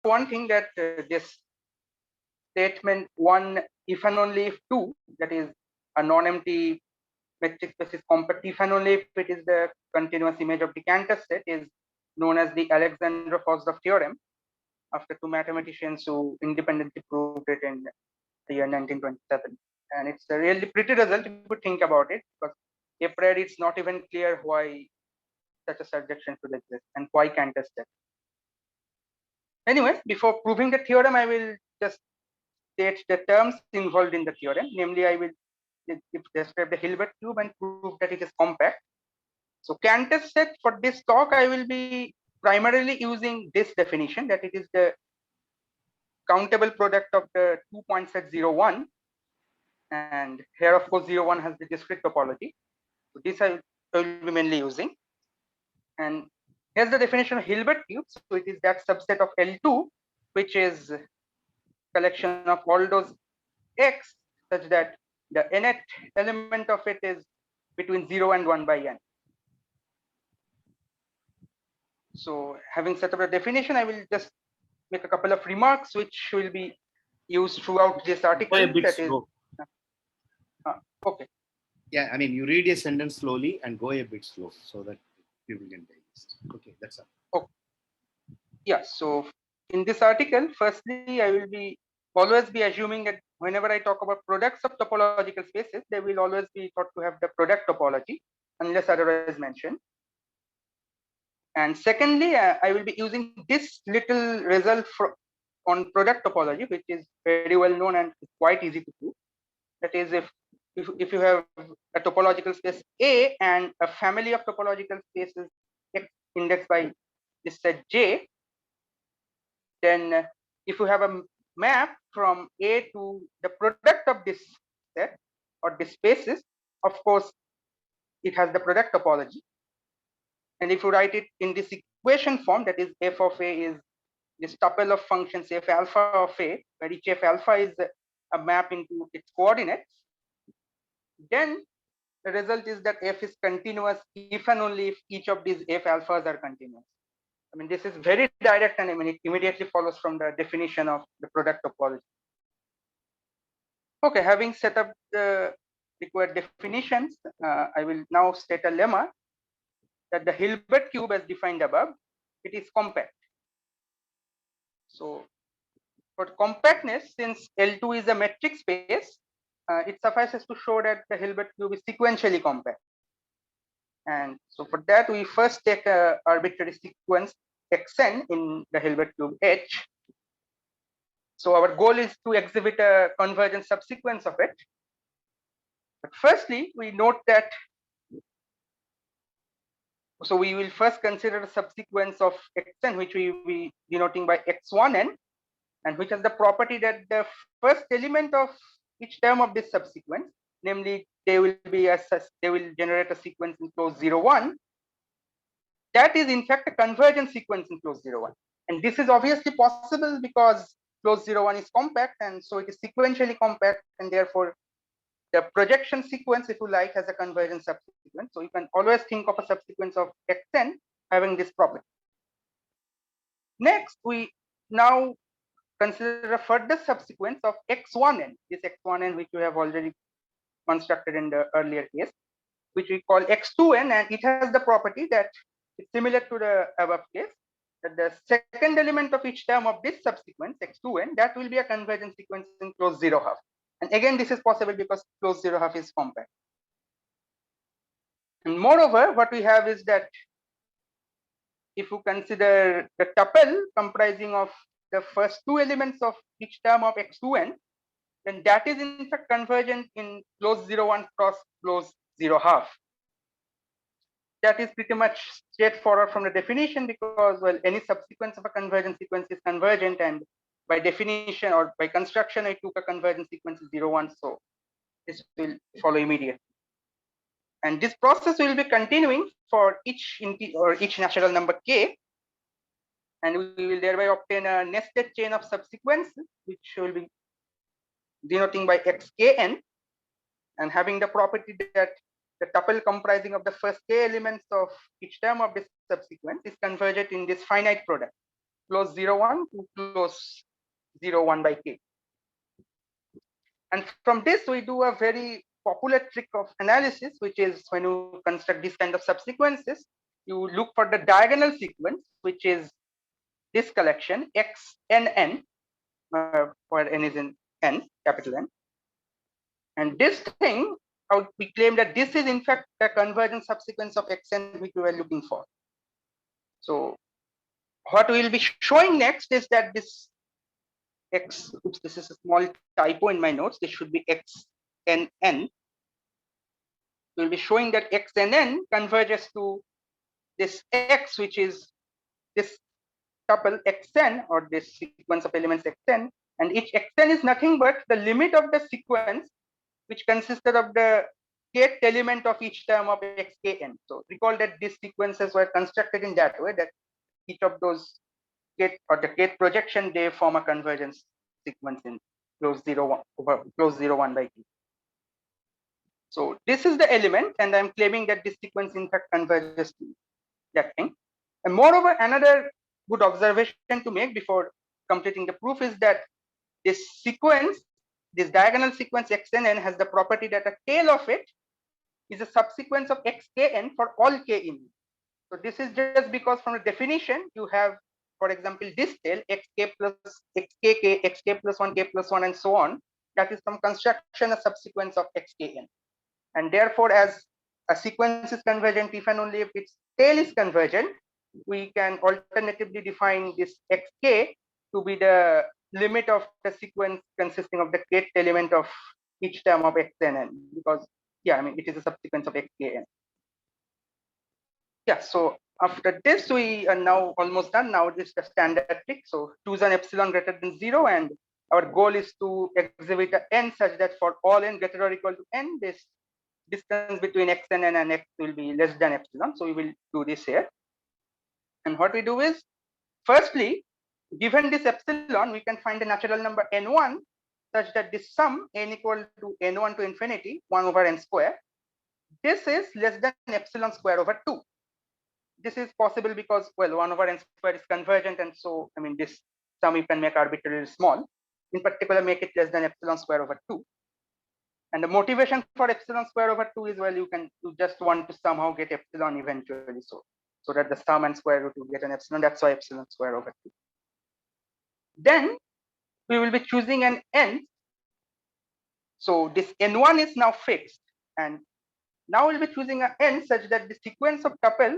one thing that this statement one, if and only if two, that is a non-empty metric space is compact if and only if it is the continuous image of the Cantor set, is known as the Alexander-Fosdorf theorem, after two mathematicians who independently proved it in the year 1927. And it's a really pretty result if you think about it, because a priori it's not even clear why such a surjection should exist and why Cantor set. Anyway, before proving the theorem, I will just state the terms involved in the theorem. Namely, I will describe the Hilbert cube and prove that it is compact. So Cantor set, for this talk, I will be primarily using this definition, that it is the countable product of the 2 points at 0, 1. And here, of course, 0, 1 has the discrete topology. So this I will be mainly using. And here's the definition of Hilbert cube. So it is that subset of L2, which is collection of all those x such that the nth element of it is between 0 and 1 by n. So having set up a definition, I will just make a couple of remarks which will be used throughout this article. Go a bit that slow. Okay. Yeah, I mean, you read a sentence slowly and go a bit slow so that people can digest. Okay, that's all. Okay. Yeah, so in this article, firstly, I will be always be assuming that whenever I talk about products of topological spaces, they will always be thought to have the product topology, unless otherwise mentioned. And secondly, I will be using this little result on product topology, which is very well known and quite easy to prove. That is, if you have a topological space A and a family of topological spaces X indexed by this set J, then if you have a map from A to the product of this set or the spaces, of course, it has the product topology. And if you write it in this equation form, that is f of A is this tuple of functions f alpha of A, where each f alpha is a map into its coordinates, then the result is that f is continuous if and only if each of these f alphas are continuous. I mean, this is very direct, and I mean, it immediately follows from the definition of the product topology. Okay, having set up the required definitions, I will now state a lemma that the Hilbert cube as defined above, it is compact. So for compactness, since L2 is a metric space, it suffices to show that the Hilbert cube is sequentially compact. And so for that, we first take an arbitrary sequence xn in the Hilbert cube H. So our goal is to exhibit a convergent subsequence of it. But firstly, we note that, so we will first consider a subsequence of xn, which we will be denoting by x1n, and which has the property that the first element of each term of this subsequence, namely they will generate a sequence in close 0, 1. That is in fact a convergent sequence in close 0, 1. And this is obviously possible because close 0, 1 is compact, and so it is sequentially compact, and therefore the projection sequence, if you like, has a convergent subsequence. So you can always think of a subsequence of xn having this property. Next, we now consider a further subsequence of x1n, this x1n which we have already constructed in the earlier case, which we call x2n, and it has the property that it's similar to the above case, that the second element of each term of this subsequence, x2n, that will be a convergent sequence in close 0 half. And again, this is possible because close 0 half is compact. And moreover, what we have is that if you consider the tuple comprising of the first two elements of each term of x2n, then that is in fact convergent in close 0, 1 cross close 0 half. That is pretty much straightforward from the definition, because, well, any subsequence of a convergent sequence is convergent, and by definition or by construction, I took a convergent sequence 0, 1, so this will follow immediately. And this process will be continuing for each natural number k, and we will thereby obtain a nested chain of subsequences, which will be denoting by xkn, and having the property that the tuple comprising of the first k elements of each term of this subsequence is convergent in this finite product. close 0, 1 to close 0, 1 by k. And from this, we do a very popular trick of analysis, which is when you construct this kind of subsequences, you look for the diagonal sequence, which is this collection x n n, where n is in n, capital N. And this thing, we claim that this is in fact the convergent subsequence of xn which we were looking for. So what we will be showing next is that this x, oops, this is a small typo in my notes. This should be x n n. We'll be showing that x n n converges to this x, which is this tuple xn, or this sequence of elements xn, and each xn is nothing but the limit of the sequence which consisted of the kth element of each term of xkn. So recall that these sequences were constructed in that way, that each of those kth or the kth projection, they form a convergence sequence in close 0, 1 over close 0, 1 by t. So this is the element, and I'm claiming that this sequence in fact converges to that thing. And moreover, another good observation to make before completing the proof is that this sequence, this diagonal sequence xn has the property that a tail of it is a subsequence of xkn for all k in. So this is just because from the definition you have, for example, this tail xk plus xkk, xk plus 1, k plus 1, and so on. That is from construction a subsequence of xkn. And therefore, as a sequence is convergent if and only if its tail is convergent, we can alternatively define this xk to be the limit of the sequence consisting of the kth element of each term of xn, because yeah, I mean it is a subsequence of xkn. Yeah, so after this we are now almost done. Now this is the standard trick. So choose an epsilon greater than 0, and our goal is to exhibit a n such that for all n greater or equal to n, this distance between xn and x will be less than epsilon. So we will do this here. And what we do is, firstly, given this epsilon, we can find a natural number n1 such that this sum n equal to n1 to infinity 1 over n square. This is less than epsilon square over 2. This is possible because, well, 1 over n square is convergent, and so I mean this sum you can make arbitrarily small. In particular, make it less than epsilon square over 2. And the motivation for epsilon square over 2 is, well, you just want to somehow get epsilon eventually, so that the sum and square root will get an epsilon. That's why epsilon square over 2. Then we will be choosing an n. So this n1 is now fixed, and now we'll be choosing an n such that the sequence of tuple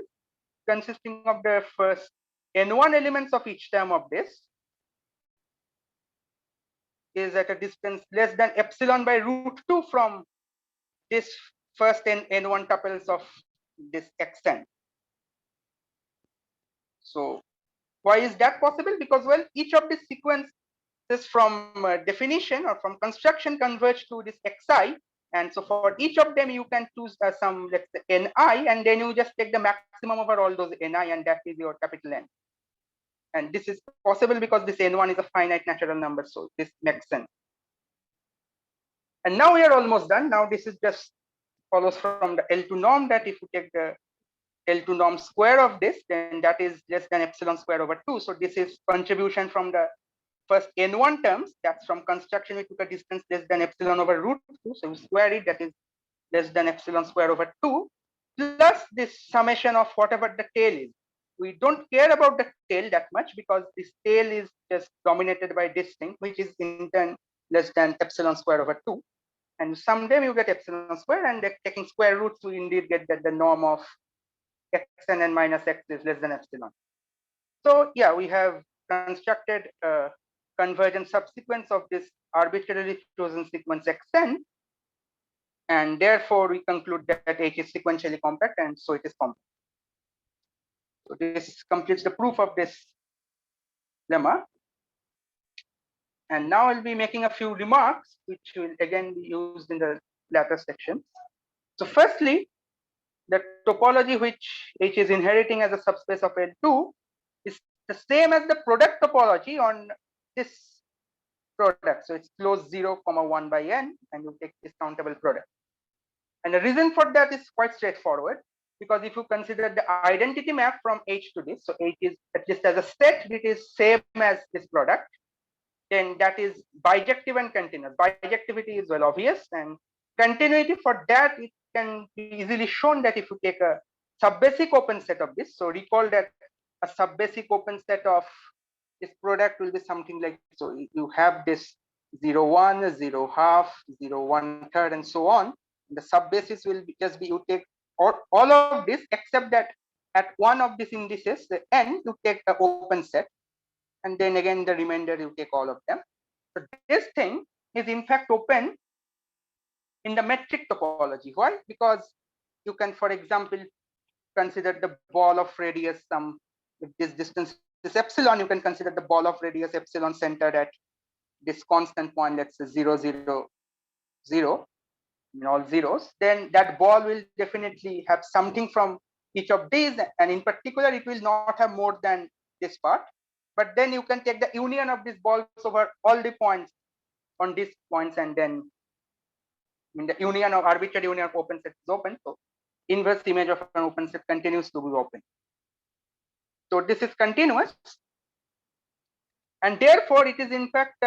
consisting of the first n1 elements of each term of this is at a distance less than epsilon by root 2 from this first n1 tuples of this xn. So why is that possible? Because, well, each of these sequences from definition or from construction converge to this xi, and so for each of them you can choose some, let's say, ni, and then you just take the maximum over all those ni, and that is your capital N. And this is possible because this n1 is a finite natural number, so this makes sense. And now we are almost done. Now this is just follows from the L2 norm, that if you take the L2 norm square of this, then that is less than epsilon square over 2. So this is contribution from the first n1 terms. That's from construction we took a distance less than epsilon over root 2. So we square it, that is less than epsilon square over 2, plus this summation of whatever the tail is. We don't care about the tail that much because this tail is just dominated by this thing, which is in turn less than epsilon square over 2. And someday you get epsilon square, and taking square roots, we indeed get that the norm of xn and minus x is less than epsilon. So yeah, we have constructed a convergent subsequence of this arbitrarily chosen sequence xn, and therefore we conclude that H is sequentially compact, and so it is compact. So this completes the proof of this lemma. And now I'll be making a few remarks, which will again be used in the latter section. So firstly, the topology which H is inheriting as a subspace of L2 is the same as the product topology on this product. So it's closed 0, 1 by n, and you take this countable product. And the reason for that is quite straightforward. because if you consider the identity map from H to this, so H is at least as a set, it is same as this product, then that is bijective and continuous. Bijectivity is well obvious, and continuity, for that it can be easily shown that if you take a subbasic open set of this, so recall that a subbasic open set of this product will be something like, so you have this 0 1 0 half 0 1/3 and so on. The subbasis will just be, you take all of this except that at one of these indices, the n, you take the open set, and then again the remainder you take all of them. So this thing is in fact open in the metric topology. Why? Because you can, for example, consider the ball of radius sum. If this distance is epsilon, you can consider the ball of radius epsilon centered at this constant point, let's say 0 0 0, in all zeros. Then that ball will definitely have something from each of these, and in particular it will not have more than this part. But then you can take the union of these balls over all the points on these points, and then in the union of arbitrary union of open set is open. So inverse image of an open set continues to be open. So this is continuous, and therefore it is in fact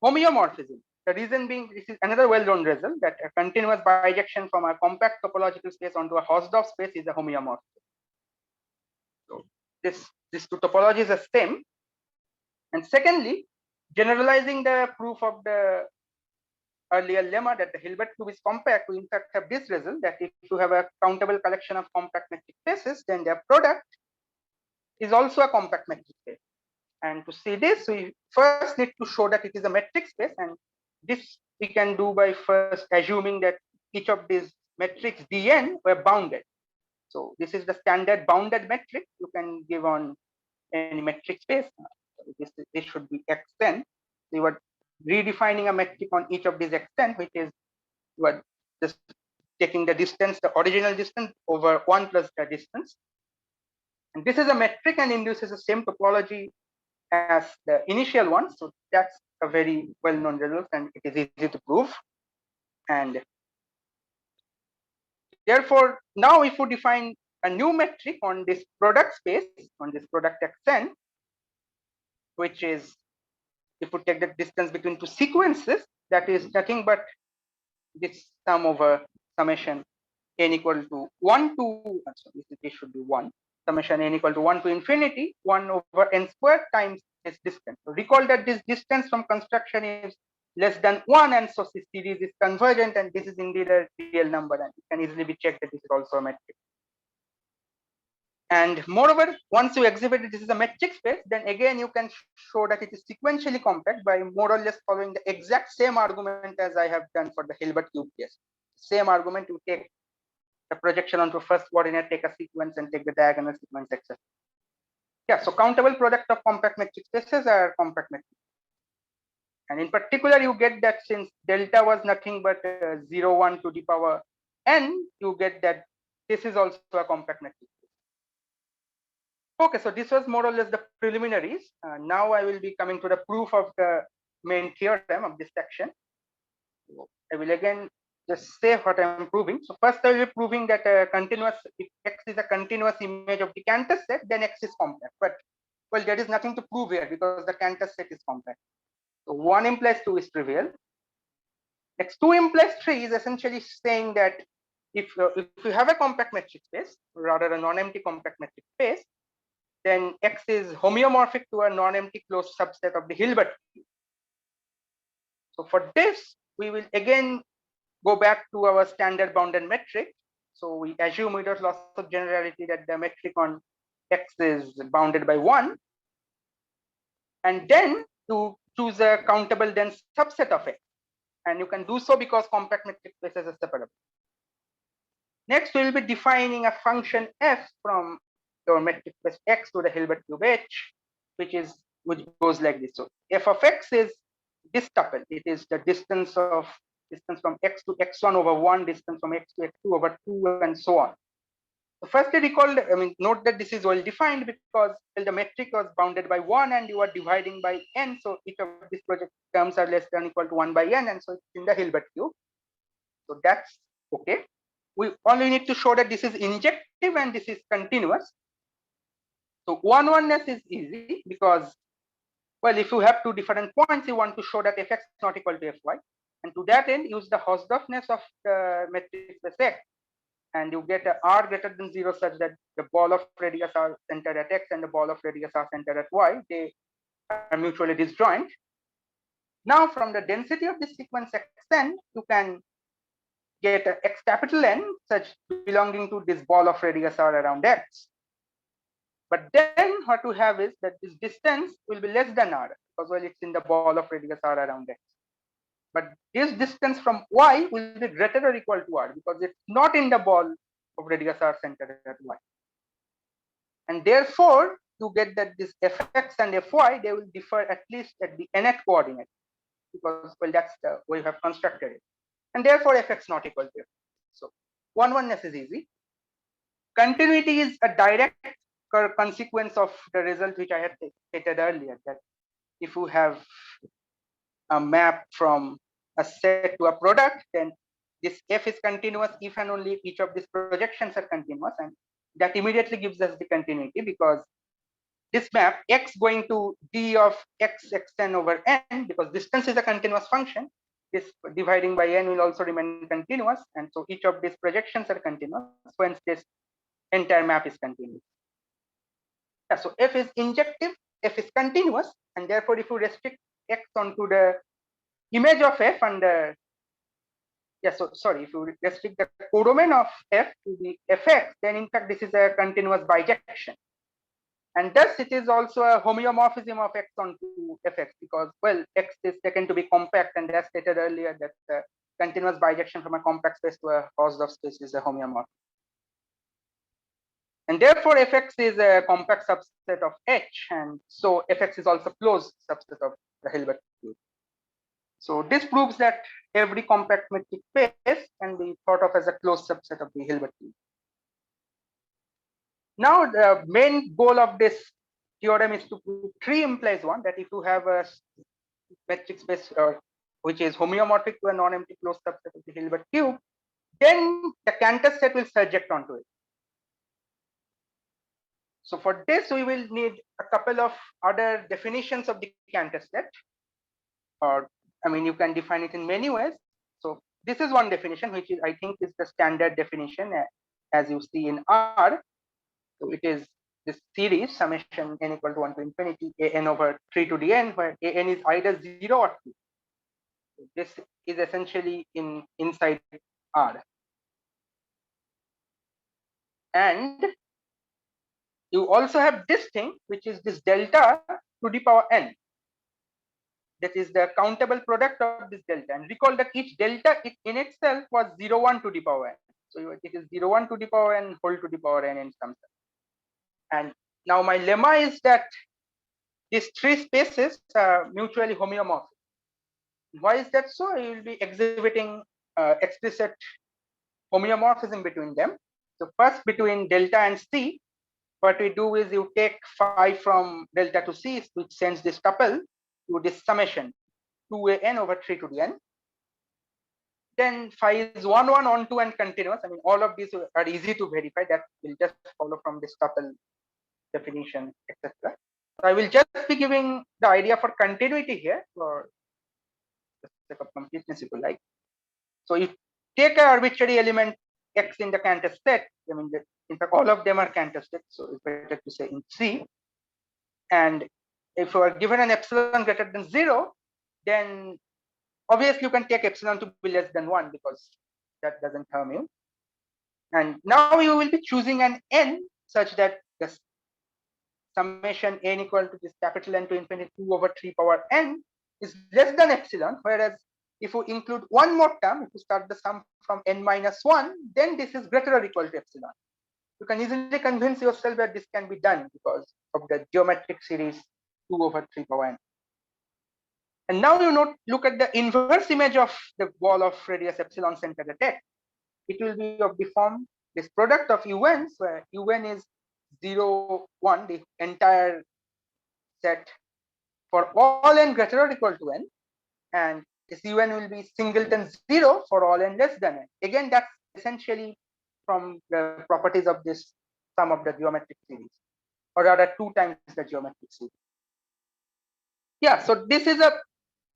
homeomorphism. The reason being, this is another well-known result that a continuous bijection from a compact topological space onto a Hausdorff space is a homeomorphism. So these two topologies are same. And secondly, generalizing the proof of the earlier lemma that the Hilbert cube is compact, we in fact have this result that if you have a countable collection of compact metric spaces, then their product is also a compact metric space. And to see this, we first need to show that it is a metric space, and this we can do by first assuming that each of these metrics Dn were bounded. So this is the standard bounded metric you can give on any metric space. This should be Xn. So you are redefining a metric on each of these Xn, which is, you are just taking the distance, the original distance over 1 plus the distance. And this is a metric and induces the same topology as the initial one. So that's a very well-known result, and it is easy to prove. And therefore, now if we define a new metric on this product space, on this product Xn, which is, if we take the distance between two sequences, that is nothing but this sum over summation n equal to 1 to, so this should be 1, summation n equal to 1 to infinity 1 over n squared times this distance. So recall that this distance from construction is less than 1, and so this series is convergent, and this is indeed a real number, and it can easily be checked that this is also a metric. And moreover, once you exhibit that this is a metric space, then again you can show that it is sequentially compact by more or less following the exact same argument as I have done for the Hilbert cube case. Same argument, you take the projection onto first coordinate, take a sequence, and take the diagonal sequence, etc. Yeah, so countable product of compact metric spaces are compact metric. And in particular, you get that since delta was nothing but 0 1 to the power n, you get that this is also a compact metric. Okay, so this was more or less the preliminaries. Now I will be coming to the proof of the main theorem of this section. So I will again just say what I am proving. So first I will be proving that a continuous, if X is a continuous image of the Cantor set, then X is compact. But well, there is nothing to prove here because the Cantor set is compact. So 1 implies 2 is trivial. Next, 2 implies 3 is essentially saying that if you have a compact metric space, rather a non-empty compact metric space, then X is homeomorphic to a non-empty closed subset of the Hilbert cube. So for this, we will again go back to our standard bounded metric. So we assume without loss of generality that the metric on X is bounded by 1, and then to choose a countable dense subset of X. And you can do so because compact metric spaces are separable. Next, we will be defining a function f from your metric space X to the Hilbert cube H, which goes like this. So f of X is this tuple. It is the distance from X to X1 over 1, distance from X to X2 over 2, and so on. So firstly, note that this is well defined because the metric was bounded by 1 and you are dividing by n. So each of these project terms are less than or equal to 1 by n, and so it's in the Hilbert cube. So that's okay. we only need to show that this is injective and this is continuous. So one-oneness is easy because, well, if you have two different points, you want to show that fx is not equal to fy. And to that end, use the Hausdorffness of the matrix space X. And you get a r greater than 0 such that the ball of radius are centered at x and the ball of radius are centered at y. They are mutually disjoint. Now, from the density of this sequence xn, you can get a x capital N such belonging to this ball of radius r around x. But then what you have is that this distance will be less than r because, well, it's in the ball of radius r around x. But this distance from y will be greater or equal to r because it's not in the ball of radius r centered at y. And therefore, you get that this fx and fy, they will differ at least at the nth coordinate because, well, that's the way you have constructed it. And therefore, fx not equal to f. So one-oneness is easy. Continuity is a direct consequence of the result which I had stated earlier, that if you have a map from a set to a product, then this f is continuous if and only if each of these projections are continuous, and that immediately gives us the continuity because this map x going to d of x xn over n, because distance is a continuous function, this dividing by n will also remain continuous, and so each of these projections are continuous, hence this entire map is continuous. Yeah, so f is injective, f is continuous, and therefore if you restrict x onto the image of f and so sorry, if you restrict the codomain of f to the fx, then in fact this is a continuous bijection. And thus it is also a homeomorphism of x onto fx because, well, x is taken to be compact, and as stated earlier that the continuous bijection from a compact space to a Hausdorff space is a homeomorphism. And therefore fx is a compact subset of H, and so fx is also closed subset of the Hilbert cube. So this proves that every compact metric space can be thought of as a closed subset of the Hilbert cube. Now the main goal of this theorem is to prove 3 implies 1, that if you have a metric space which is homeomorphic to a non-empty closed subset of the Hilbert cube, then the Cantor set will surject onto it. So for this, we will need a couple of other definitions of the Cantor set, or I mean, you can define it in many ways. So this is one definition, which is, I think, is the standard definition as you see in R. So it is this series summation n equal to 1 to infinity a n over 3 to the n, where a n is either 0 or 2. So this is essentially inside R. And you also have this thing, which is this delta to the power n. That is the countable product of this delta. And recall that each delta in itself was 0, 1 to the power n. So it is 0, 1 to the power n whole to the power n in some sense. And now my lemma is that these 3 spaces are mutually homeomorphic. Why is that so? I will be exhibiting explicit homeomorphism between them. So first, between delta and C, what we do is you take phi from delta to C, which sends this tuple to this summation 2an over 3 to the n. Then phi is 1, 1 on 2 and continuous. I mean, all of these are easy to verify. That will just follow from this tuple definition, etc. So I will just be giving the idea for continuity here for the sake of completeness, if you like. So if take an arbitrary element x in the Cantor set, I mean, in fact, all of them are Cantor sets, so it's better to say in C. And if you are given an epsilon greater than 0, then obviously you can take epsilon to be less than 1 because that doesn't harm you. And now you will be choosing an n such that the summation n equal to this capital N to infinity 2 over 3 power n is less than epsilon, whereas if you include one more term, if you start the sum from n minus 1, then this is greater or equal to epsilon. You can easily convince yourself that this can be done because of the geometric series 2 over 3 power n. And now you look at the inverse image of the ball of radius epsilon centered at x. It will be of the form, this product of un's, where un is 0, 1, the entire set for all n greater or equal to n, and this un will be singleton 0 for all n less than n. Again, that's essentially from the properties of this sum of the geometric series, or rather 2 times the geometric series. Yeah, so this is a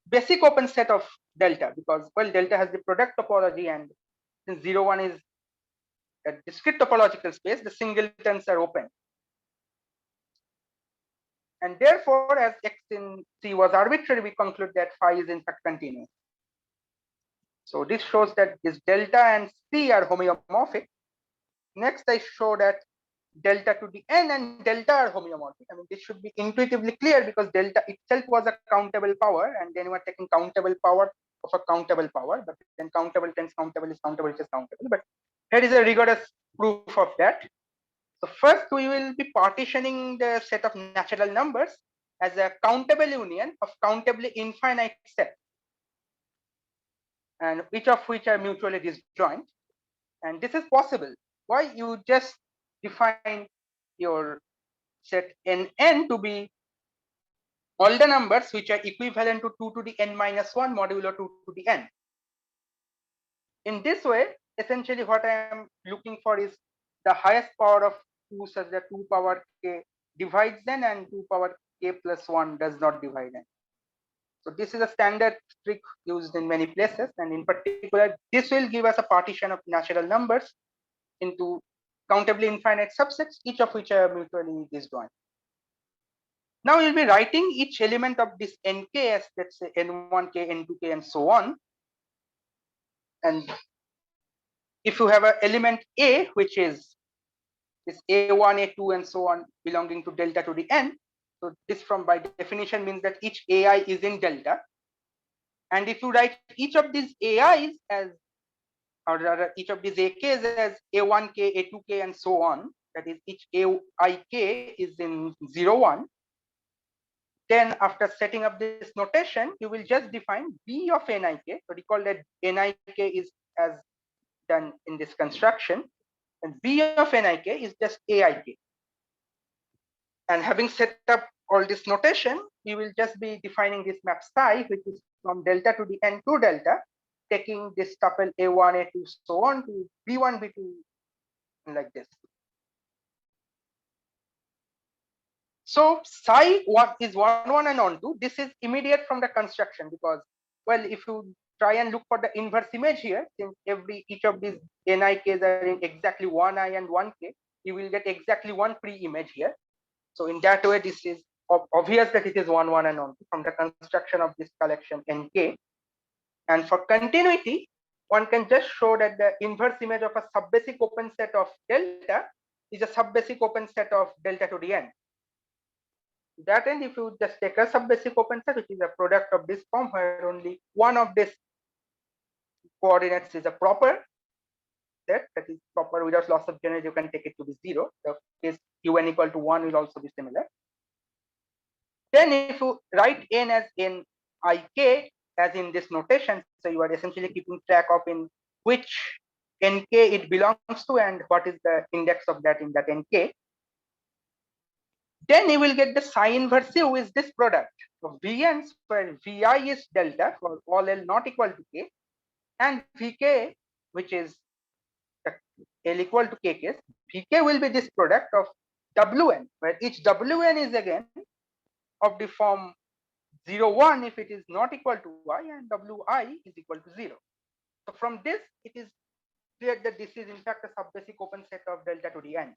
basic open set of delta, because well, delta has the product topology, and since 0, 1 is a discrete topological space, the singletons are open. And therefore, as x in C was arbitrary, we conclude that phi is in fact continuous. So this shows that this delta and C are homeomorphic. Next, I show that delta to the n and delta are homeomorphic. I mean, this should be intuitively clear because delta itself was a countable power, and then we are taking countable power of a countable power, but then countable times countable is countable. But here is a rigorous proof of that. So first, we will be partitioning the set of natural numbers as a countable union of countably infinite sets, and each of which are mutually disjoint. And this is possible. Why? You just define your set N to be all the numbers which are equivalent to 2 to the n minus 1 modulo 2 to the n. In this way, essentially what I am looking for is the highest power of 2 such that 2 power k divides n and 2 power k plus 1 does not divide n. So this is a standard trick used in many places, and in particular, this will give us a partition of natural numbers into countably infinite subsets, each of which are mutually disjoint. Now we'll be writing each element of this nk as, let's say, n1k, n2k, and so on. And if you have an element a, which is this a1, a2, and so on, belonging to delta to the n, so this from by definition means that each ai is in delta. And if you write each of these ais as, or rather each of these AKs as A1K, A2K, and so on, that is each AIK is in 0, 1, then after setting up this notation, you will just define B of NIK. So recall that NIK is as done in this construction, and B of NIK is just AIK. And having set up all this notation, we will just be defining this map psi, which is from delta to the n to delta, taking this tuple A1, A2, so on to B1, B2, like this. So psi what is 1, 1, and on 2. This is immediate from the construction because, well, if you try and look for the inverse image here, since each of these NIKs are in exactly 1i and 1k, you will get exactly one pre-image here. So in that way, this is obvious that it is 1, 1, and on 2 from the construction of this collection nk. And for continuity, one can just show that the inverse image of a subbasic open set of delta is a subbasic open set of delta to the n. To that end, if you just take a subbasic open set, which is a product of this form, where only one of these coordinates is a proper set, that is proper without loss of generation, you can take it to be 0. The case un equal to 1 will also be similar. Then if you write n as nik, as in this notation, so you are essentially keeping track of in which nk it belongs to and what is the index of that in that nk. Then you will get the psi inverse u is this product of vn, where vi is delta for all l not equal to k, and vk, which is l equal to k case, vk will be this product of wn, where each wn is again of the form 0, 1 if it is not equal to I, and wi is equal to 0. So from this, it is clear that this is in fact a subbasic open set of delta to the n.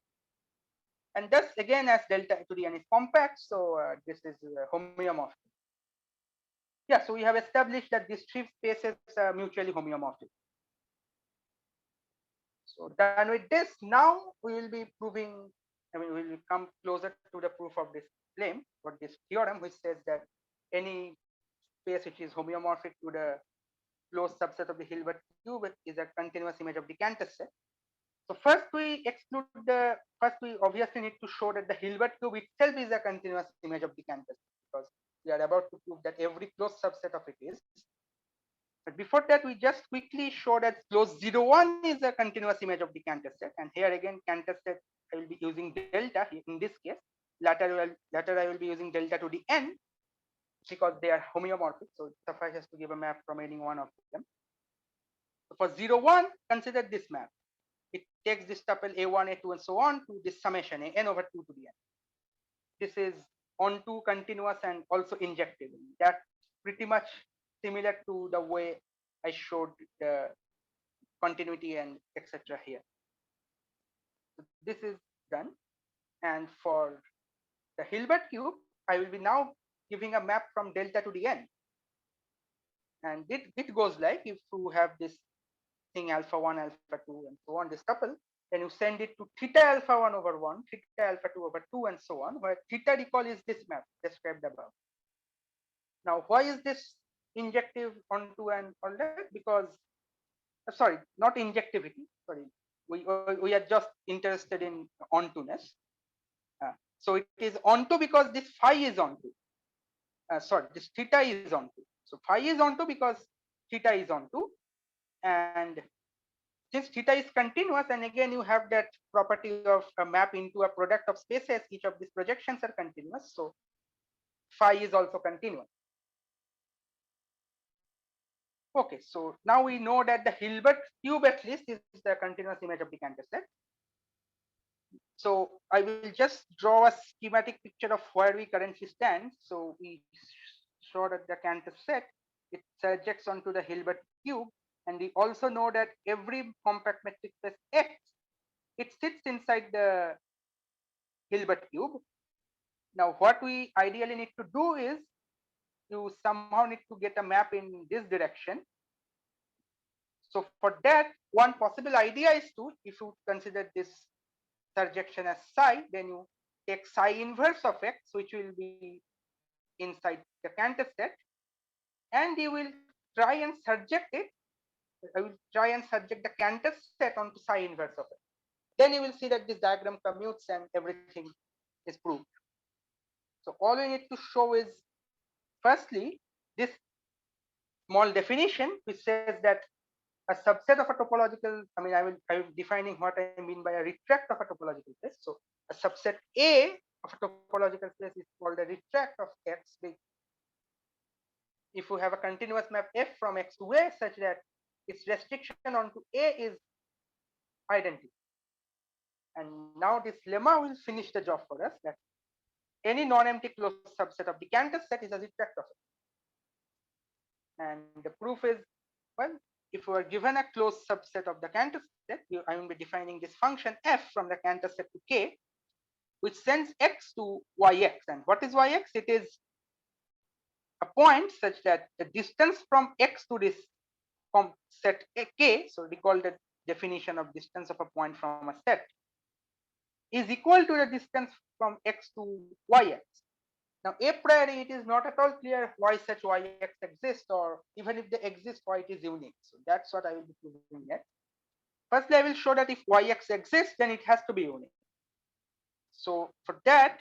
And thus, again, as delta to the n is compact, so this is homeomorphic. Yeah, so we have established that these three spaces are mutually homeomorphic. So done with this, now we will be proving, we will come closer to the proof of this claim, or this theorem, which says that any space which is homeomorphic to the closed subset of the Hilbert cube is a continuous image of the Cantor set. So first we obviously need to show that the Hilbert cube itself is a continuous image of the Cantor set, because we are about to prove that every closed subset of it is. But before that, we just quickly show that closed 0, 1 is a continuous image of the Cantor set. And here again, Cantor set, I will be using delta in this case. Later I will be using delta to the n, because they are homeomorphic. So it suffices to give a map from any one of them. So for 0, 1, consider this map. it takes this tuple a1, a2, and so on to this summation n over 2 to the n. This is onto continuous and also injectable. That's pretty much similar to the way I showed the continuity and etc. here. So this is done. And for the Hilbert cube, I will be now giving a map from delta to the n. And it goes like, if you have this thing alpha 1, alpha 2, and so on, this tuple, then you send it to theta alpha 1 over 1, theta alpha 2 over 2, and so on, where theta recall is this map described above. Now, why is this injective onto and all that? Because, sorry, not injectivity, sorry, we are just interested in onto-ness. So it is onto because this phi is onto. Sorry, this theta is onto. So phi is onto because theta is onto. And since theta is continuous, and again you have that property of a map into a product of spaces, each of these projections are continuous. So phi is also continuous. Okay, so now we know that the Hilbert cube at least is the continuous image of the Cantor set. So I will just draw a schematic picture of where we currently stand. So we show that the Cantor set, it surjects onto the Hilbert cube. And we also know that every compact metric space X, it sits inside the Hilbert cube. Now, what we ideally need to do is you somehow need to get a map in this direction. So for that, one possible idea is to, if you consider this surjection as psi, then you take psi inverse of X, which will be inside the Cantor set, and you will try and surject it. I will try and subject the Cantor set onto psi inverse of it. Then you will see that this diagram commutes and everything is proved. So all we need to show is, firstly, this small definition which says that a subset of a topological, I'm defining what I mean by a retract of a topological space. So a subset A of a topological space is called a retract of X. If you have a continuous map F from X to A such that its restriction onto A is identical. And now this lemma will finish the job for us, that any non-empty closed subset of the Cantor set is a retract of it. And the proof is, well, if we are given a closed subset of the Cantor set, I will be defining this function f from the Cantor set to K, which sends x to yx. And what is yx? It is a point such that the distance from x to this set K, so recall the definition of distance of a point from a set, is equal to the distance from x to yx. Now, a priori, it is not at all clear why such yx exists, or even if they exist, why it is unique. So that's what I will be proving next. Firstly, I will show that if yx exists, then it has to be unique. So for that,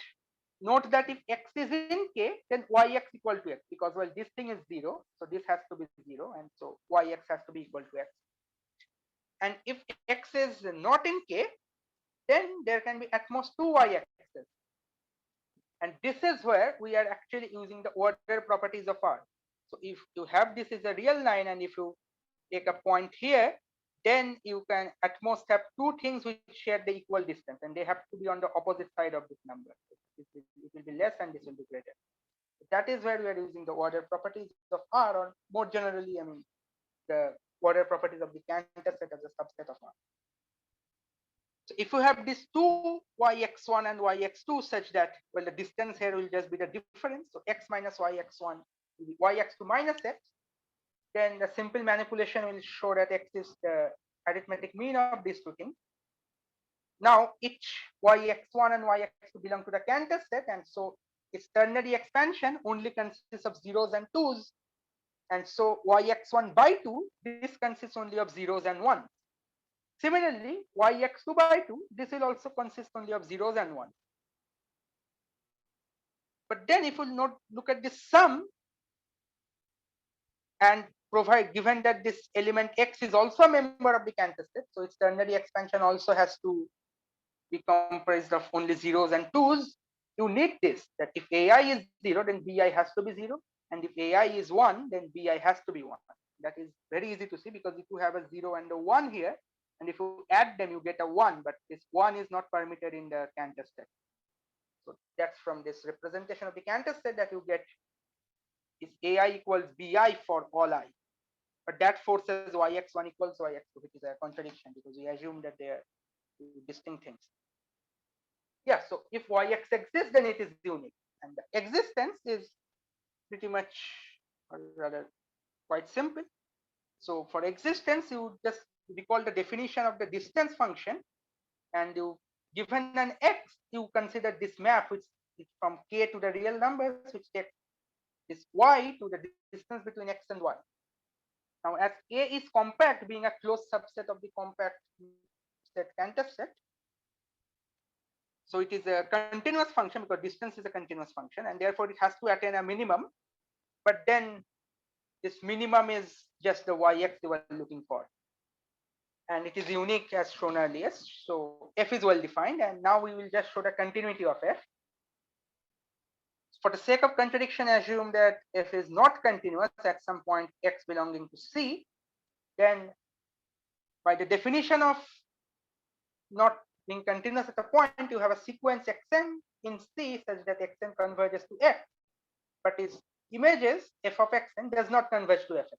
note that if x is in K, then yx equal to x, because, well, this thing is 0, so this has to be 0, and so yx has to be equal to x. And if x is not in K, then there can be at most 2 yx's. And this is where we are actually using the order properties of R. So if you have this is a real line, and if you take a point here, then you can at most have two things which share the equal distance, and they have to be on the opposite side of this number. It will be less and this will be greater. That is where we are using the order properties of R, or more generally, the order properties of the Cantor set as a subset of R. So if you have these two yx1 and yx2 such that, well, the distance here will just be the difference. So x minus yx1 will be yx2 minus x. Then the simple manipulation will show that x is the arithmetic mean of these two things. Now each yx1 and yx2 belong to the Cantor set, and so its ternary expansion only consists of zeros and twos. And so yx1 by 2, this consists only of zeros and ones. Similarly, yx2 by 2, this will also consist only of zeros and ones. But then if we look at this sum, and provide, given that this element x is also a member of the Cantor set, so its ternary expansion also has to be comprised of only zeros and twos, you need this, that if ai is 0, then bi has to be 0, and if ai is 1, then bi has to be 1. That is very easy to see, because if you have a 0 and a 1 here, And if you add them, you get a 1, but this 1 is not permitted in the Cantor set. So that's from this representation of the Cantor set that you get is AI equals BI for all I. But that forces YX1 equals YX2, which is a contradiction because we assume that they are two distinct things. Yeah, so if YX exists, then it is unique. And the existence is pretty much, or rather quite simple. So for existence, you just recall the definition of the distance function, and you given an x, you consider this map, which is from k to the real numbers, which takes this y to the distance between x and y. Now, as k is compact, being a closed subset of the compact set Cantor set, so it is a continuous function because distance is a continuous function, and therefore it has to attain a minimum. But then this minimum is just the yx you were looking for, and it is unique as shown earlier. So f is well defined, and now we will just show the continuity of f. For the sake of contradiction, assume that f is not continuous at some point x belonging to C. Then by the definition of not being continuous at a point, you have a sequence xn in C such that xn converges to x, but its images f of xn does not converge to fx.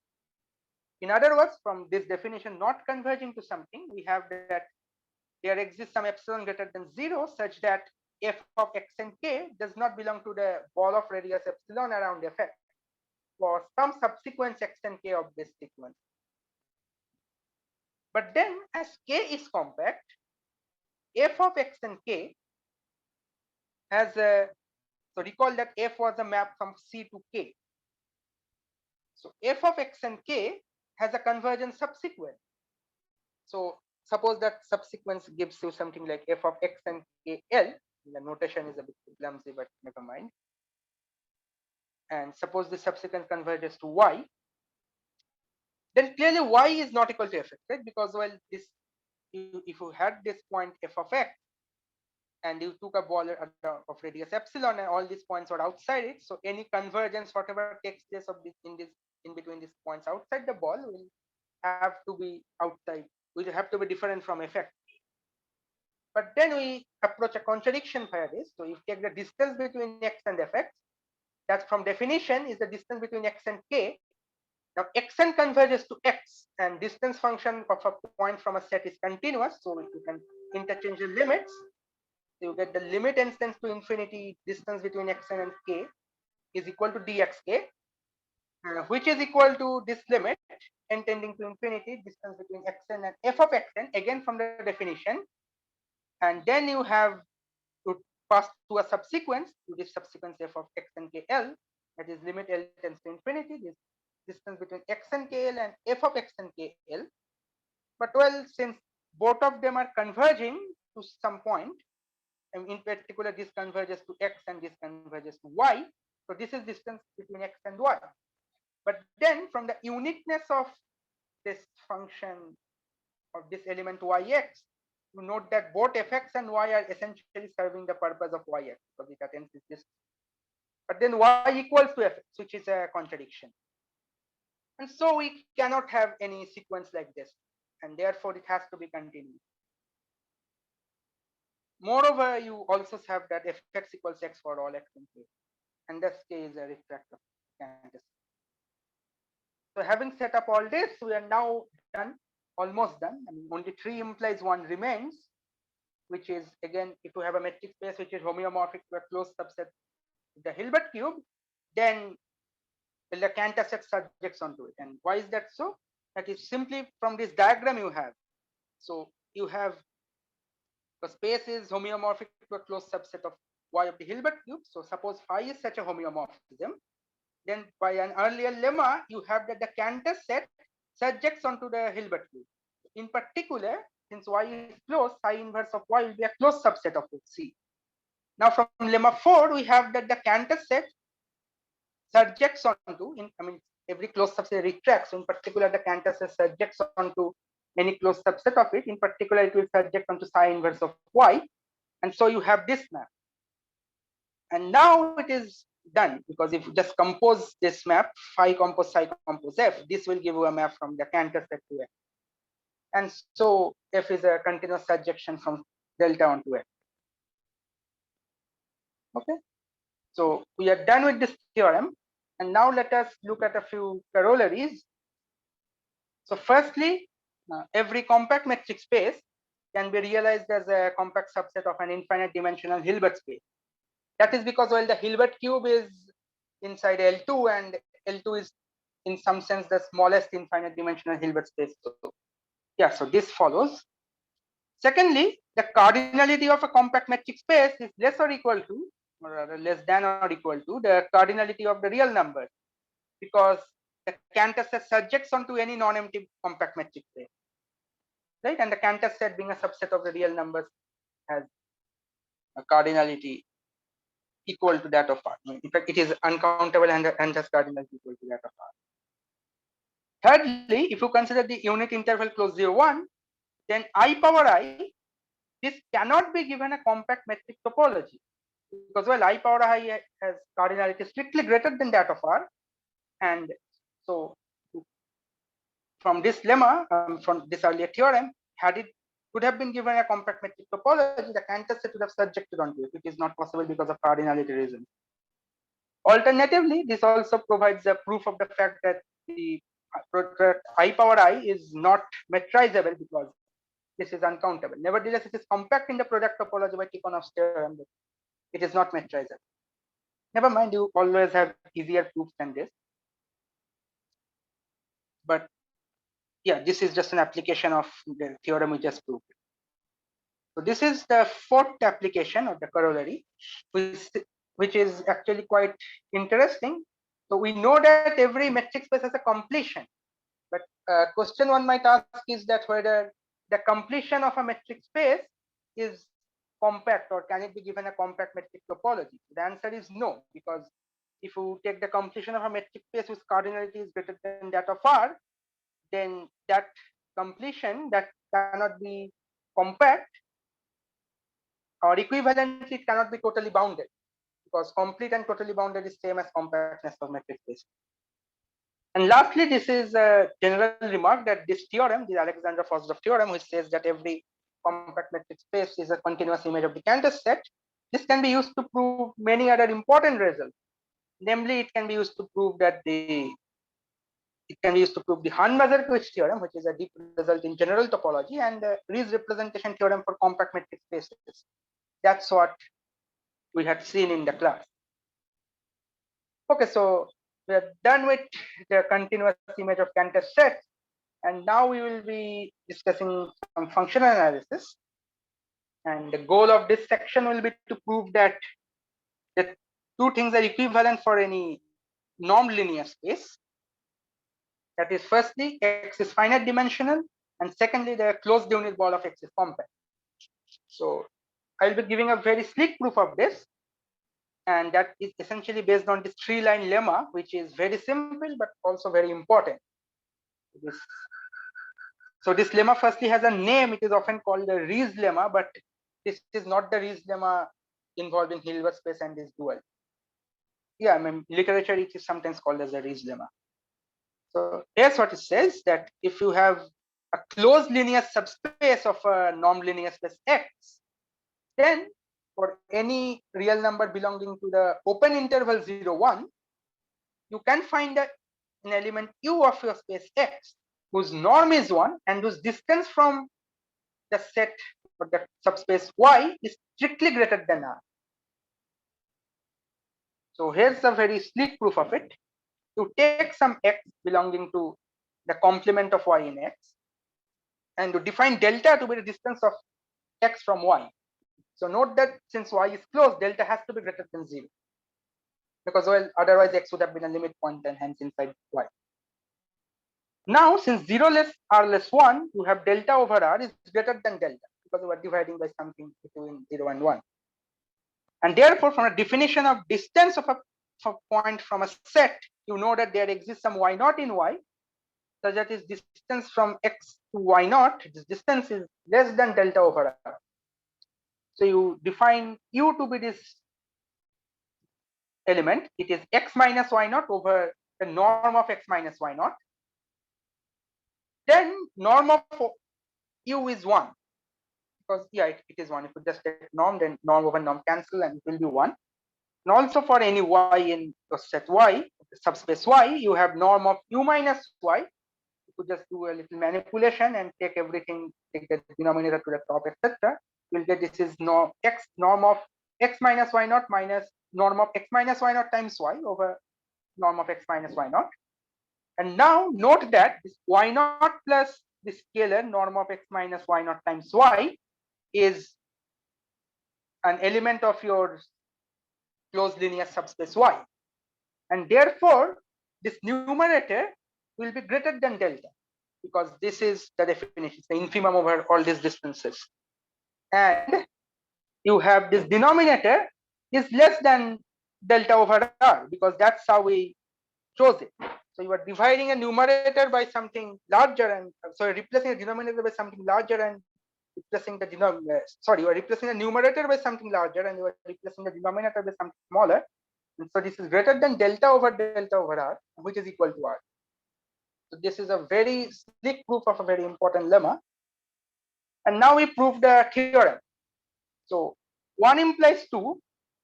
In other words, from this definition not converging to something, we have that there exists some epsilon greater than 0 such that f of x and k does not belong to the ball of radius epsilon around fx for some subsequence x and k of this sequence. But then as k is compact, f of x and k has a, so recall that f was a map from C to k. So f of x and k has a convergent subsequence. So suppose that subsequence gives you something like f of x and k l. The notation is a bit clumsy, but never mind. And suppose the subsequence converges to y, then clearly y is not equal to fx, right? Because well, this if you had this point f of x and you took a ball of radius epsilon and all these points are outside it, so any convergence, whatever takes place of this in between these points outside the ball will have to be outside, will have to be different from fx. But then we approach a contradiction via this. So you take the distance between x and fx, that from definition is the distance between x and k. Now xn converges to x, and distance function of a point from a set is continuous, so you can interchange the limits. So you get the limit n tends to infinity distance between xn and k is equal to dxk, which is equal to this limit n tending to infinity distance between xn and f of xn, again from the definition. And then you have to pass to a subsequence, to this subsequence f of x and kl, that is limit l tends to infinity, this distance between x and kl and f of x and kl. But well, since both of them are converging to some point, and in particular this converges to x and this converges to y, so this is distance between x and y. But then from the uniqueness of this function of this element yx, you note that both fx and y are essentially serving the purpose of yx because it attains this distance. But then y equals to fx, which is a contradiction. And so we cannot have any sequence like this, and therefore it has to be continuous. Moreover, you also have that fx equals x for all x and k, and this k is a refractor. So having set up all this, we are now done, almost done. I mean, only 3 implies 1 remains, which is again, if you have a metric space which is homeomorphic to a closed subset of the Hilbert cube, then the Cantor set subjects onto it. And why is that so? That is simply from this diagram you have. So you have the space is homeomorphic to a closed subset of y of the Hilbert cube. So suppose phi is such a homeomorphism, then by an earlier lemma, you have that the Cantor set subjects onto the Hilbert cube. In particular, since y is closed, psi inverse of y will be a closed subset of C. Now from lemma 4, we have that the Cantor set subjects onto, every closed subset retracts. So in particular, the Cantor set subjects onto any closed subset of it. In particular, it will subject onto psi inverse of y. And so you have this map. And now it is done, because if you just compose this map, phi compose psi compose f, this will give you a map from the Cantor set to f. and so F is a continuous surjection from delta onto F. Okay, so we are done with this theorem, and now let us look at a few corollaries. So firstly, every compact metric space can be realized as a compact subset of an infinite dimensional Hilbert space. That is because while the Hilbert cube is inside L2 and L2 is in some sense the smallest infinite dimensional Hilbert space. So yeah, so this follows. Secondly, the cardinality of a compact metric space is less or equal to, or rather less than or equal to, the cardinality of the real numbers, because the Cantor set subjects onto any non-empty compact metric space, right? And the Cantor set, being a subset of the real numbers, has a cardinality equal to that of R. In fact, it is uncountable and has cardinality equal to that of R. Thirdly, if you consider the unit interval close 0, 1, then I power I, this cannot be given a compact metric topology, because well, I power I has cardinality strictly greater than that of R, and so from this lemma, from this earlier theorem, had it could have been given a compact metric topology, the Cantor set would have subjected onto it, which is not possible because of cardinality reasons. Alternatively, this also provides a proof of the fact that the product I power I is not metrizable because this is uncountable. Nevertheless, it is compact in the product topology by Tikhonov's theorem, but it is not metrizable. Never mind, you always have easier proofs than this. But yeah, this is just an application of the theorem we just proved. So this is the fourth application of the corollary, which is actually quite interesting. So we know that every metric space has a completion, but question one might ask is that whether the completion of a metric space is compact, or can it be given a compact metric topology? The answer is no, because if you take the completion of a metric space whose cardinality is greater than that of R, then that completion that cannot be compact, or equivalently it cannot be totally bounded, because complete and totally bounded is same as compactness of metric space. And lastly, this is a general remark that this theorem, the Alexander-Fosdorf theorem, which says that every compact metric space is a continuous image of the Cantor set, this can be used to prove many other important results. Namely, it can be used to prove that the Hahn-Mazurkiewicz theorem, which is a deep result in general topology, and the Riesz representation theorem for compact metric spaces. That's what we had seen in the class. Okay, so we are done with the continuous image of Cantor sets, and now we will be discussing some functional analysis. And the goal of this section will be to prove that the two things are equivalent for any normed linear space. That is, firstly, X is finite dimensional, and secondly, the closed unit ball of X is compact. So I'll be giving a very slick proof of this, and that is essentially based on this three-line lemma, which is very simple but also very important. So this lemma firstly has a name. It is often called the Riesz lemma, but this is not the Riesz lemma involving Hilbert space and this dual. Yeah, I mean, literature it is sometimes called as a Riesz lemma. So here's what it says, that if you have a closed linear subspace of a normed linear space X, then for any real number belonging to the open interval 0, 1, you can find an element U of your space X whose norm is 1 and whose distance from the set or the subspace Y is strictly greater than R. So here's a very sleek proof of it. You take some X belonging to the complement of Y in X, and you define delta to be the distance of X from Y. So note that since Y is closed, delta has to be greater than 0, because well, otherwise X would have been a limit point and hence inside Y. Now, since 0 less R less 1, you have delta over R is greater than delta, because we are dividing by something between 0 and 1. And therefore, from a definition of distance of a point from a set, you know that there exists some Y naught in Y, such that is distance from X to Y naught, this distance is less than delta over R. So you define U to be this element. It is X minus Y naught over the norm of X minus Y naught. Then norm of u is 1, because yeah, it is 1. If you just take norm, then norm over norm cancel and it will be 1. And also for any y in the set y, subspace y, you have norm of u minus y. You could just do a little manipulation and take everything, take the denominator to the top, etc. You'll get this is norm of x minus y naught minus norm of x minus y naught times y over norm of x minus y naught. And now note that this y naught plus the scalar norm of x minus y naught times y is an element of your closed linear subspace y. And therefore, this numerator will be greater than delta, because this is the definition, the infimum over all these distances. And you have this denominator is less than delta over r, because that's how we chose it. So you are dividing a numerator by something larger, and sorry, replacing a denominator by something larger and replacing the denominator. Sorry, you are replacing the numerator by something larger and you are replacing the denominator by something smaller. And so this is greater than delta over r, which is equal to r. So this is a very slick proof of a very important lemma. And now we prove the theorem. So 1 implies 2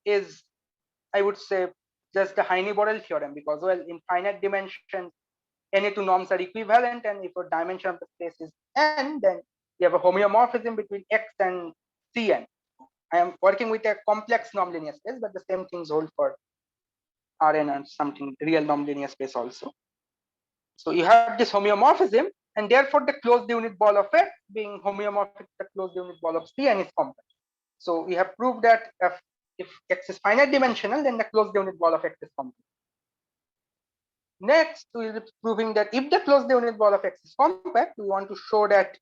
is, I would say, just the Heine-Borel theorem, because, well, in finite dimensions, any two norms are equivalent, and if a dimension of the space is n, then you have a homeomorphism between x and Cn. I am working with a complex norm linear space, but the same things hold for Rn and something real norm linear space also. So you have this homeomorphism, and therefore the closed unit ball of x being homeomorphic to the closed unit ball of Cn is compact. So we have proved that if x is finite dimensional, then the closed unit ball of x is compact. Next, we will be proving that if the closed unit ball of x is compact, we want to show that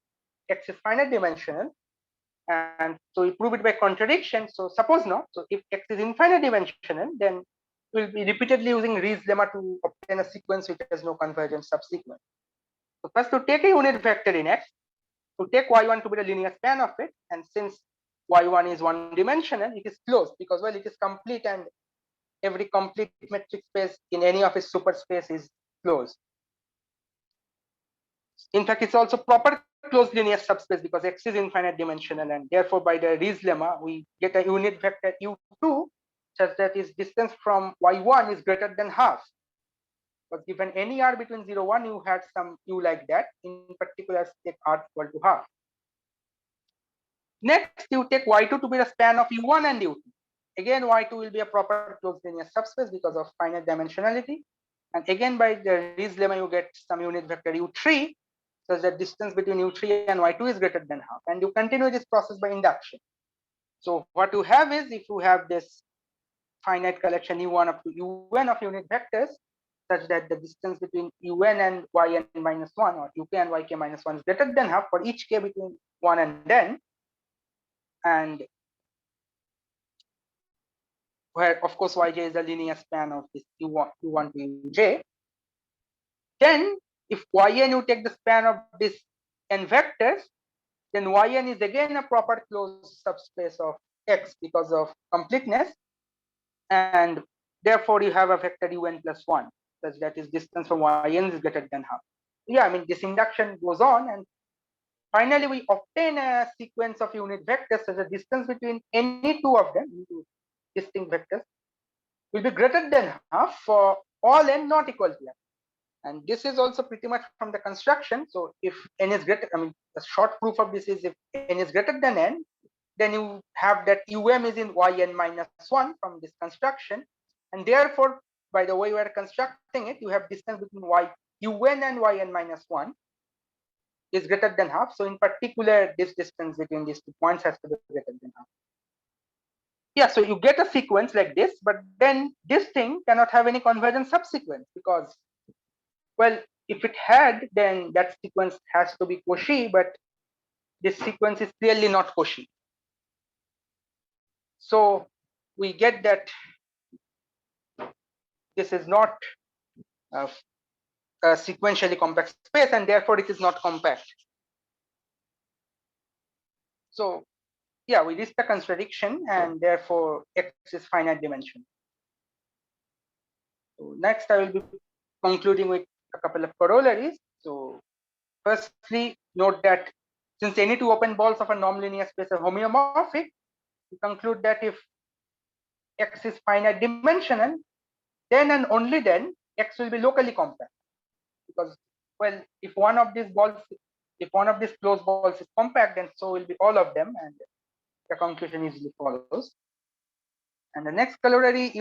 x is finite dimensional. And so we prove it by contradiction. So suppose now, so if x is infinite dimensional, then we'll be repeatedly using Ree's lemma to obtain a sequence which has no convergent subsequence. So first, to take a unit vector in x, to take y1 to be the linear span of it, and since y1 is one dimensional, it is closed because, well, it is complete, and every complete metric space in any of its superspace is closed. In fact, it's also proper closed linear subspace because x is infinite dimensional, and therefore by the Ree's lemma we get a unit vector u2 such that its distance from y1 is greater than half. But given any r between 0 1, you had some u like that. In particular, take r equal to half. Next, you take y2 to be the span of u1 and u2. Again, y2 will be a proper closed linear subspace because of finite dimensionality. And again, by the Ree's lemma, you get some unit vector u3, such that distance between u3 and y2 is greater than half. And you continue this process by induction. So what you have is, if you have this finite collection u1 up to un of unit vectors, such that the distance between un and yn minus 1 or uk and yk minus 1 is greater than half for each k between 1 and n, and where of course yj is the linear span of this u1 to uj, then if yn you take the span of this n vectors, then yn is again a proper closed subspace of x because of completeness, and therefore you have a vector un plus 1, such that is distance from yn is greater than half. Yeah, I mean, this induction goes on, and finally we obtain a sequence of unit vectors such that distance between any two of them, distinct vectors, will be greater than half for all n not equal to n. And this is also pretty much from the construction. So if n is greater, I mean, the short proof of this is if n is greater than n, then you have that um is in yn minus 1 from this construction. And therefore, by the way we are constructing it, you have distance between un and yn minus 1 is greater than half. So in particular, this distance between these 2 points has to be greater than half. Yeah, so you get a sequence like this, but then this thing cannot have any convergent subsequence because, well, if it had, then that sequence has to be Cauchy, but this sequence is clearly not Cauchy. So we get that this is not a sequentially compact space, and therefore it is not compact. So yeah, we reach the contradiction, and therefore x is finite dimension. So next, I will be concluding with a couple of corollaries. So firstly, note that Since any two open balls of a non-linear space are homeomorphic, we conclude that if X is finite dimensional, then and only then X will be locally compact. Because, well, if one of these closed balls is compact, then so will be all of them, and the conclusion easily follows. And the next corollary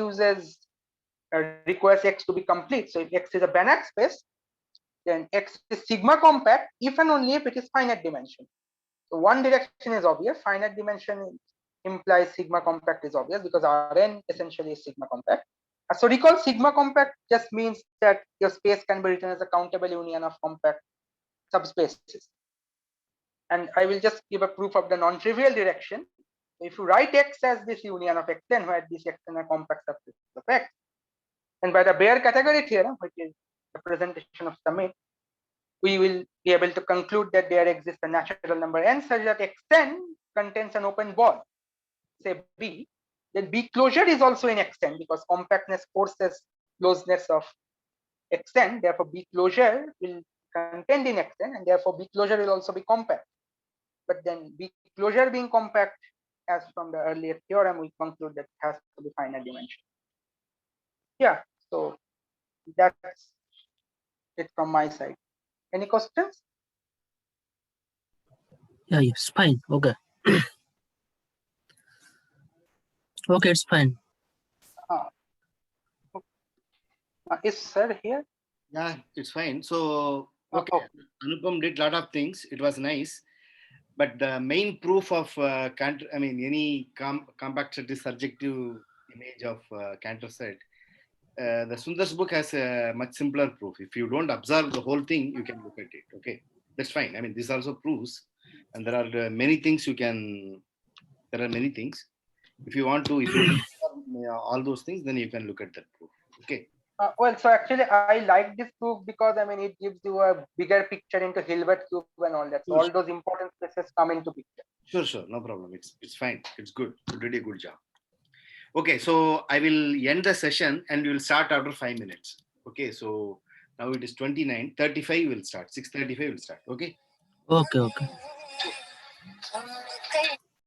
requires X to be complete. So if X is a Banach space, then X is sigma compact if and only if it is finite dimension. So one direction is obvious. Finite dimension implies sigma compact is obvious because Rn essentially is sigma compact. So recall sigma compact just means that your space can be written as a countable union of compact subspaces. And I will just give a proof of the non-trivial direction. If you write X as this union of Xn, where this Xn are compact subspaces of X, and by the bare category theorem, which is the presentation of summit, we will be able to conclude that there exists a natural number n such that Xn contains an open ball, say B. Then B closure is also in Xn because compactness forces closeness of Xn. Therefore, B closure will contained in Xn, and therefore B closure will also be compact. But then B closure being compact, as from the earlier theorem, we conclude that it has to be finite dimension. Yeah, so that's it from my side. Any questions? Yeah, it's fine. Okay. Okay, it's fine. Is sir here? Yeah, it's fine. So, okay, Anupam did a lot of things. It was nice. But the main proof of Cantor, I mean, any compact set is subjective image of Cantor set. The Sundar's book has a much simpler proof. If you don't observe the whole thing, you can look at it. Okay, that's fine. I mean, this also proves, and there are many things you can. There are many things. If you want to, if you all those things, then you can look at that proof. Okay. Well, so actually, I like this proof because I mean it gives you a bigger picture into Hilbert cube and all that. So all those important spaces come into picture. Sure, no problem. It's fine. It's good. You did a good job. Okay, so I will end the session and we will start after 5 minutes. Okay, so now it is 29, 35 will start, 6:35 will start. Okay. Okay.